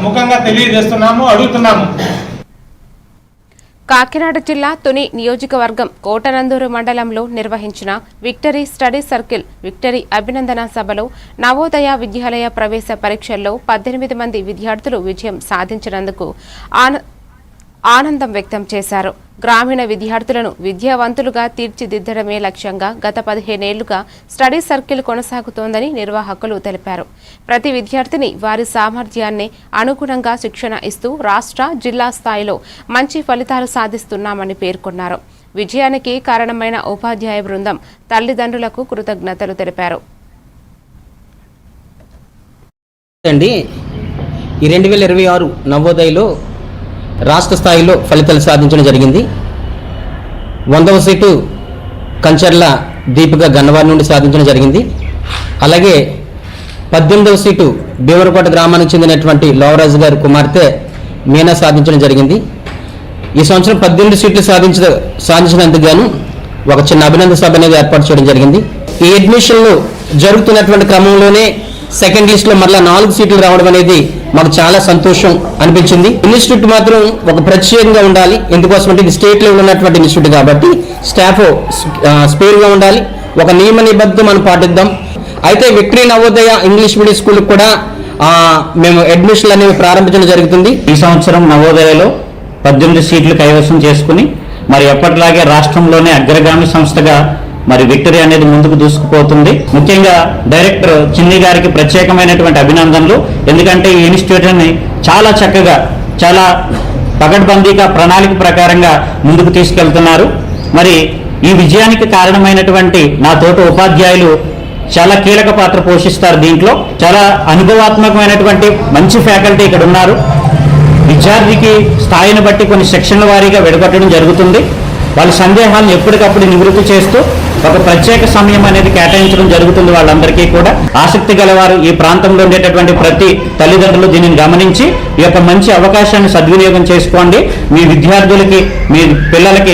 ముఖంగా తెలియజేస్తున్నాము, అడుగుతున్నాము. కాకినాడ జిల్లా తుని నియోజకవర్గం కోటనందూరు మండలంలో నిర్వహించిన విక్టరీ స్టడీ సర్కిల్ విక్టరీ అభినందన సభలో నవోదయ విద్యాలయ ప్రవేశ పరీక్షల్లో 18 మంది విద్యార్థులు విజయం సాధించినందుకు ఆనందం వ్యక్తం చేశారు. గ్రామీణ విద్యార్థులను విద్యావంతులుగా తీర్చిదిద్దడమే లక్ష్యంగా గత 15 ఏళ్లుగా స్టడీ సర్కిల్ కొనసాగుతోందని నిర్వాహకులు తెలిపారు. ప్రతి విద్యార్థిని వారి సామర్థ్యాన్ని అనుగుణంగా శిక్షణ ఇస్తూ రాష్ట్ర, జిల్లా స్థాయిలో మంచి ఫలితాలు సాధిస్తున్నామని పేర్కొన్నారు. విజయానికి కారణమైన ఉపాధ్యాయ బృందం, తల్లిదండ్రులకు కృతజ్ఞతలు తెలిపారు. ఈ 2026 నవోదయలో రాష్ట్ర స్థాయిలో ఫలితాలు సాధించడం జరిగింది. 100వ సీటు కంచర్ల దీపిక గన్నవారి నుండి సాధించడం జరిగింది. అలాగే 18వ సీటు భీమరకోట గ్రామానికి చెందినటువంటి లోవరాజు గారి కుమార్తె మీనా సాధించడం జరిగింది. ఈ సంవత్సరం 18 సీట్లు సాధించినందుకు గాను ఒక చిన్న అభినందన సభ అనేది ఏర్పాటు చేయడం జరిగింది. ఈ అడ్మిషన్లు జరుగుతున్నటువంటి క్రమంలోనే సెకండ్ లిస్ట్ లో మరలా 4 సీట్లు రావడం అనేది మాకు చాలా సంతోషం అనిపించింది. ఇన్స్టిట్యూట్ మాత్రం ఒక ప్రత్యేకంగా ఉండాలి. ఎందుకోసం అంటే ఇది స్టేట్ లెవెల్ ఉన్నటువంటి ఇన్స్టిట్యూట్ కాబట్టి స్టాఫ్ స్పేర్ గా ఉండాలి. ఒక నియమ నిబద్ధత మనం పాటిద్దాం. అయితే victory Navodaya English medium school కూడా మేము అడ్మిషన్లు అనేవి ప్రారంభించడం జరుగుతుంది. ఈ సంవత్సరం నవోదయలో 18 సీట్లు కైవసం చేసుకుని మరి ఎప్పటిలాగే రాష్ట్రంలోనే అగ్రగామి సంస్థగా మరి విక్టరీ అనేది ముందుకు దూసుకుపోతుంది. ముఖ్యంగా డైరెక్టర్ చిన్ని గారికి ప్రత్యేకమైనటువంటి అభినందనలు. ఎందుకంటే ఈ ఇన్స్టిట్యూట్ని చాలా చక్కగా, చాలా పకడ్బందీగా, ప్రణాళిక ప్రకారంగా ముందుకు తీసుకెళ్తున్నారు. మరి ఈ విజయానికి కారణమైనటువంటి నా తోటి ఉపాధ్యాయులు చాలా కీలక పాత్ర పోషిస్తారు. దీంట్లో చాలా అనుభవాత్మకమైనటువంటి మంచి ఫ్యాకల్టీ ఇక్కడ ఉన్నారు. విద్యార్థికి స్థాయిని బట్టి కొన్ని సెక్షన్ల వారీగా విడగొట్టడం జరుగుతుంది. వాళ్ళ సందేహాలను ఎప్పటికప్పుడు నివృత్తి చేస్తూ ఒక ప్రత్యేక సమయం అనేది కేటాయించడం జరుగుతుంది. వాళ్ళందరికీ కూడా ఆసక్తి గలవారు ఈ ప్రాంతంలో ఉండేటటువంటి ప్రతి తల్లిదండ్రులు దీనిని గమనించి ఈ యొక్క మంచి అవకాశాన్ని సద్వినియోగం చేసుకోండి. మీ విద్యార్థులకి, మీ పిల్లలకి